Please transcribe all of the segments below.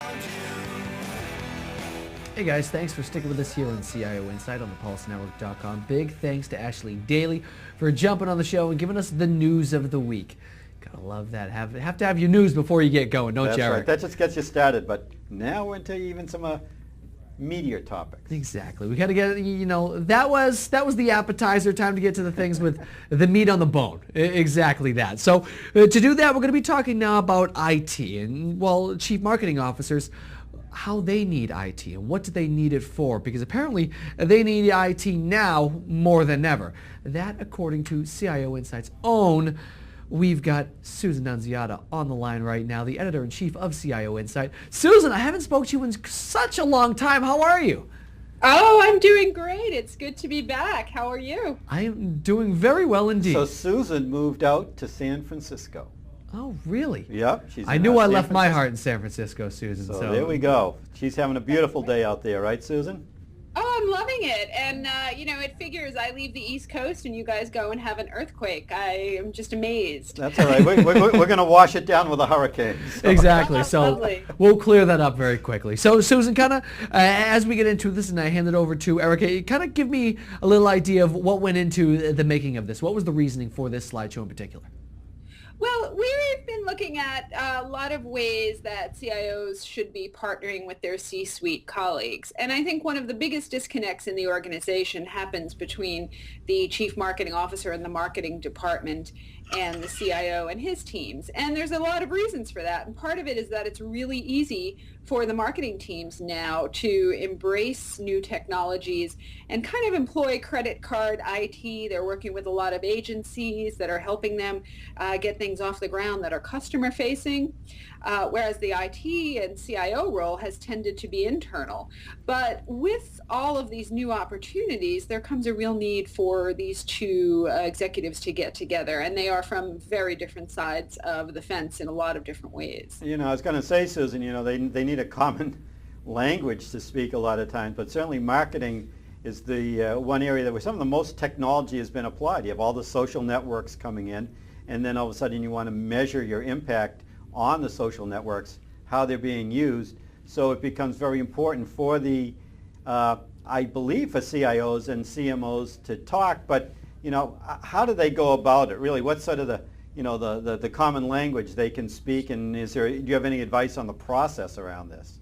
Hey guys, thanks for sticking with us here on CIO Insight on thepulsenetwork.com. Big thanks to Ashley Daly for jumping on the show and giving us the news of the week. Gotta love that. Have to have your news before you get going, don't you, Eric? Right. That just gets you started, but now we're into even some meatier topics. Exactly. We got to get, that was the appetizer. Time to get to the things with the meat on the bone. Exactly that. So to do that, we're going to be talking now about IT and, well, chief marketing officers, how they need IT and what do they need it for, because apparently they need IT now more than ever. That, according to CIO Insight's own. We've got Susan Nunziata on the line right now, the editor-in-chief of CIO Insight. Susan, I haven't spoken to you in such a long time. How are you? Oh, I'm doing great. It's good to be back. How are you? I am doing very well indeed. So Susan moved out to San Francisco. Oh, really? Yep. I knew I left my heart in San Francisco, Susan. So there we go. She's having a beautiful day out there, right, Susan? Oh, I'm loving it. And, it figures I leave the East Coast and you guys go and have an earthquake. I am just amazed. That's all right. We're going to wash it down with a hurricane. So. Exactly. So Lovely. We'll clear that up very quickly. So, Susan, kind of, as we get into this and I hand it over to Eric, kind of give me a little idea of what went into the making of this. What was the reasoning for this slideshow in particular? Well, we've been looking at a lot of ways that CIOs should be partnering with their C-suite colleagues. And I think one of the biggest disconnects in the organization happens between the chief marketing officer and the marketing department and the CIO and his teams. And there's a lot of reasons for that. And part of it is that it's really easy for the marketing teams now to embrace new technologies and kind of employ credit card IT. They're working with a lot of agencies that are helping them get things off the ground that are customer facing, whereas the IT and CIO role has tended to be internal. But with all of these new opportunities, there comes a real need for these two executives to get together, and they are from very different sides of the fence in a lot of different ways. I was going to say, Susan, they need a common language to speak a lot of times, but certainly marketing is the one area where some of the most technology has been applied. You have all the social networks coming in, and then all of a sudden you want to measure your impact on the social networks, how they're being used. So it becomes very important for the, I believe, for CIOs and CMOs to talk, but how do they go about it? Really, what's sort of the common language they can speak, and do you have any advice on the process around this?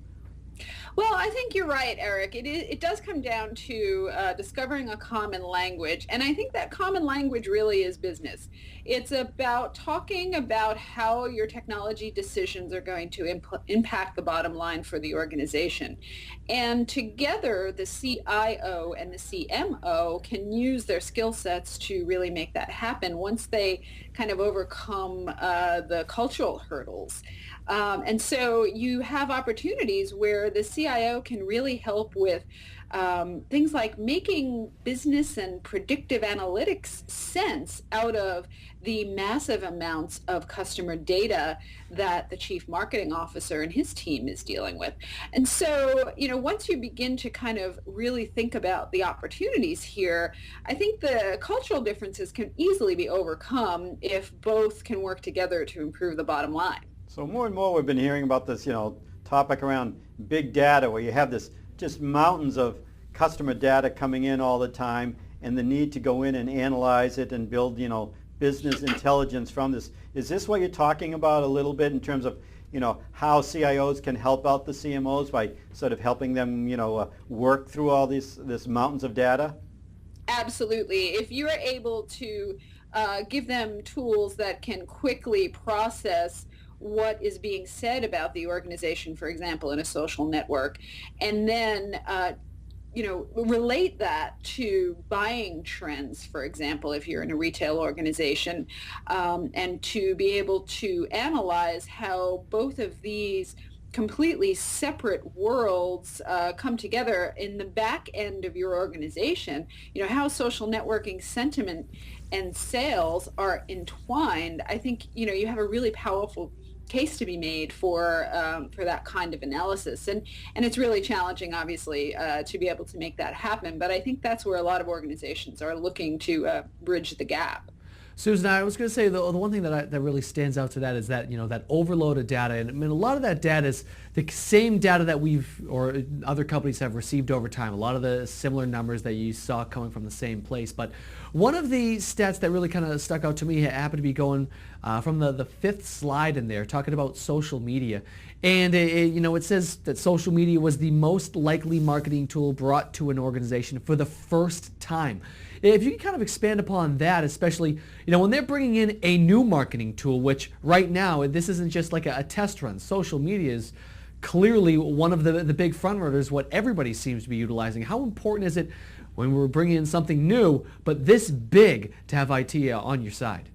Well, I think you're right, Eric. It does come down to discovering a common language, and I think that common language really is business. It's about talking about how your technology decisions are going to impact the bottom line for the organization. And together, the CIO and the CMO can use their skill sets to really make that happen once they kind of overcome the cultural hurdles. And so you have opportunities where the CIO can really help with things like making business and predictive analytics sense out of the massive amounts of customer data that the chief marketing officer and his team is dealing with. And so, once you begin to kind of really think about the opportunities here, I think the cultural differences can easily be overcome if both can work together to improve the bottom line. So more and more we've been hearing about this, topic around big data, where you have this just mountains of customer data coming in all the time, and the need to go in and analyze it and build, business intelligence from this. Is this what you're talking about a little bit in terms of, how CIOs can help out the CMOs by sort of helping them, work through all this mountains of data? Absolutely. If you are able to give them tools that can quickly process what is being said about the organization, for example, in a social network, and then relate that to buying trends, for example, if you're in a retail organization, and to be able to analyze how both of these completely separate worlds come together in the back end of your organization, how social networking sentiment and sales are entwined. I think, you have a really powerful case to be made for that kind of analysis, and it's really challenging, obviously, to be able to make that happen. But I think that's where a lot of organizations are looking to bridge the gap. Susan, I was going to say the one thing that really stands out to that is that, that overload of data. And I mean, a lot of that data is the same data that we've or other companies have received over time. A lot of the similar numbers that you saw coming from the same place. But one of the stats that really kind of stuck out to me happened to be going from the fifth slide in there, talking about social media. And it says that social media was the most likely marketing tool brought to an organization for the first time. If you can kind of expand upon that, especially, when they're bringing in a new marketing tool, which right now, this isn't just like a test run. Social media is clearly one of the big front runners, what everybody seems to be utilizing. How important is it when we're bringing in something new, but this big, to have IT on your side?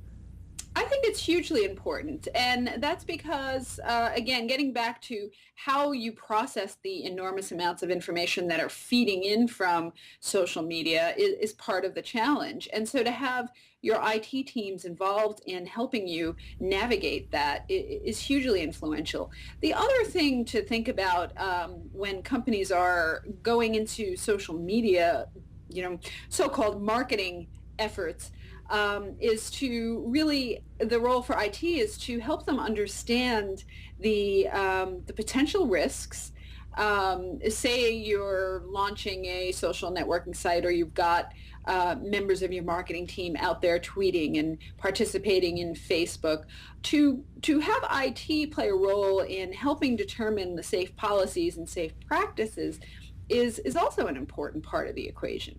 I think it's hugely important, and that's because, again, getting back to how you process the enormous amounts of information that are feeding in from social media is part of the challenge. And so to have your IT teams involved in helping you navigate that is hugely influential. The other thing to think about when companies are going into social media, so-called marketing efforts, is to really, the role for IT is to help them understand the potential risks. Say you're launching a social networking site, or you've got members of your marketing team out there tweeting and participating in Facebook. To have IT play a role in helping determine the safe policies and safe practices is also an important part of the equation.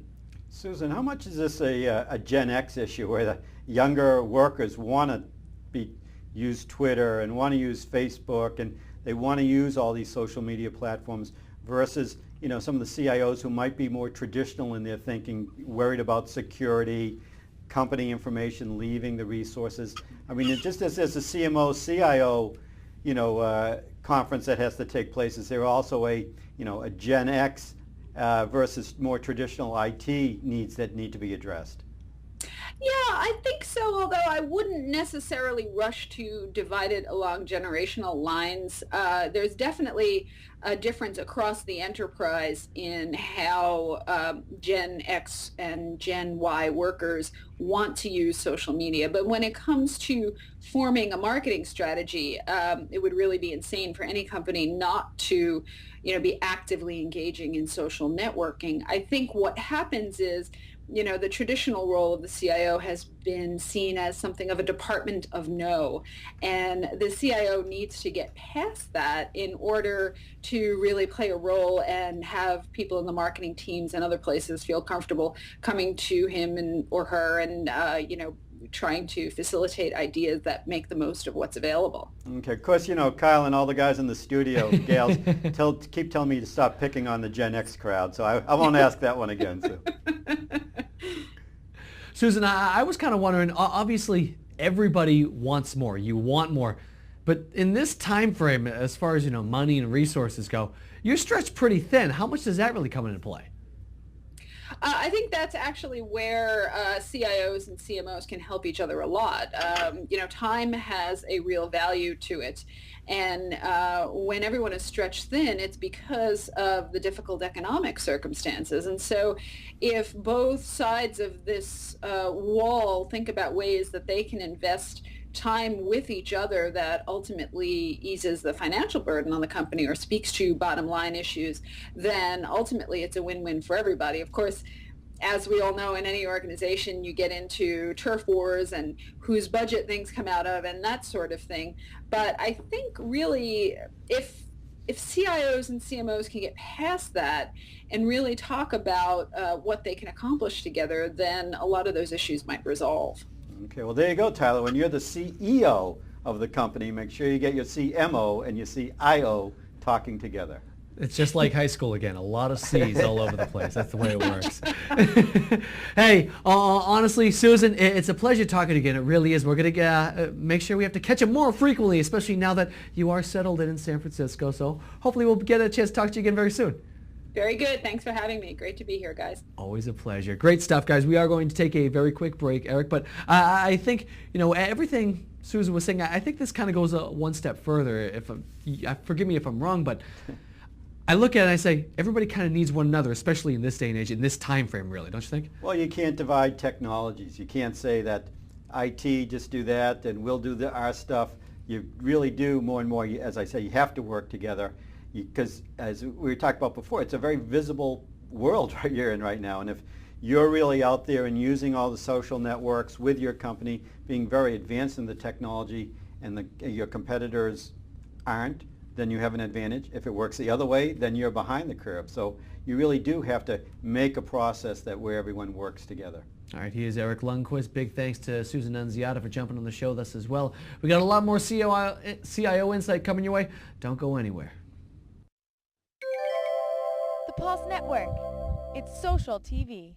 Susan, how much is this a Gen X issue where the younger workers want to use Twitter and want to use Facebook and they want to use all these social media platforms versus some of the CIOs who might be more traditional in their thinking, worried about security, company information leaving the resources? I mean, just as there's a CMO, CIO, conference that has to take place, is there also a Gen X versus more traditional IT needs that need to be addressed? Yeah, I think so, although I wouldn't necessarily rush to divide it along generational lines. There's definitely a difference across the enterprise in how Gen X and Gen Y workers want to use social media. But when it comes to forming a marketing strategy, it would really be insane for any company not to be actively engaging in social networking. I think what happens is, the traditional role of the CIO has been seen as something of a department of no, and the CIO needs to get past that in order to really play a role and have people in the marketing teams and other places feel comfortable coming to him or her and trying to facilitate ideas that make the most of what's available. Okay, of course, Kyle and all the guys in the studio, gals, keep telling me to stop picking on the Gen X crowd, so I won't ask that one again. So. Susan, I was kind of wondering, obviously everybody wants more. You want more. But in this time frame, as far as money and resources go, you're stretched pretty thin. How much does that really come into play? I think that's actually where CIOs and CMOs can help each other a lot. Time has a real value to it. And when everyone is stretched thin, it's because of the difficult economic circumstances. And so if both sides of this wall think about ways that they can invest time with each other that ultimately eases the financial burden on the company or speaks to bottom line issues, then ultimately it's a win-win for everybody. Of course, as we all know, in any organization, you get into turf wars and whose budget things come out of and that sort of thing. But I think really if CIOs and CMOs can get past that and really talk about what they can accomplish together, then a lot of those issues might resolve. Okay, well, there you go, Tyler. When you're the CEO of the company, make sure you get your CMO and your CIO talking together. It's just like high school again. A lot of C's all over the place. That's the way it works. Hey, honestly, Susan, it's a pleasure talking again. It really is. We're going to make sure we have to catch up more frequently, especially now that you are settled in San Francisco. So hopefully we'll get a chance to talk to you again very soon. Very good. Thanks for having me. Great to be here, guys. Always a pleasure. Great stuff, guys. We are going to take a very quick break, Eric. But I think, everything Susan was saying, I think this kind of goes one step further. Forgive me if I'm wrong, but I look at it and I say, everybody kind of needs one another, especially in this day and age, in this time frame, really, don't you think? Well, you can't divide technologies. You can't say that IT, just do that, and we'll do our stuff. You really do more and more, as I say, you have to work together because as we talked about before, it's a very visible world you're in right now. And if you're really out there and using all the social networks with your company, being very advanced in the technology, and your competitors aren't, then you have an advantage. If it works the other way, then you're behind the curve. So you really do have to make a process where everyone works together. All right, he is Eric Lundquist. Big thanks to Susan Nunziata for jumping on the show with us as well. We got a lot more CIO Insight coming your way. Don't go anywhere. The Pulse Network. It's social TV.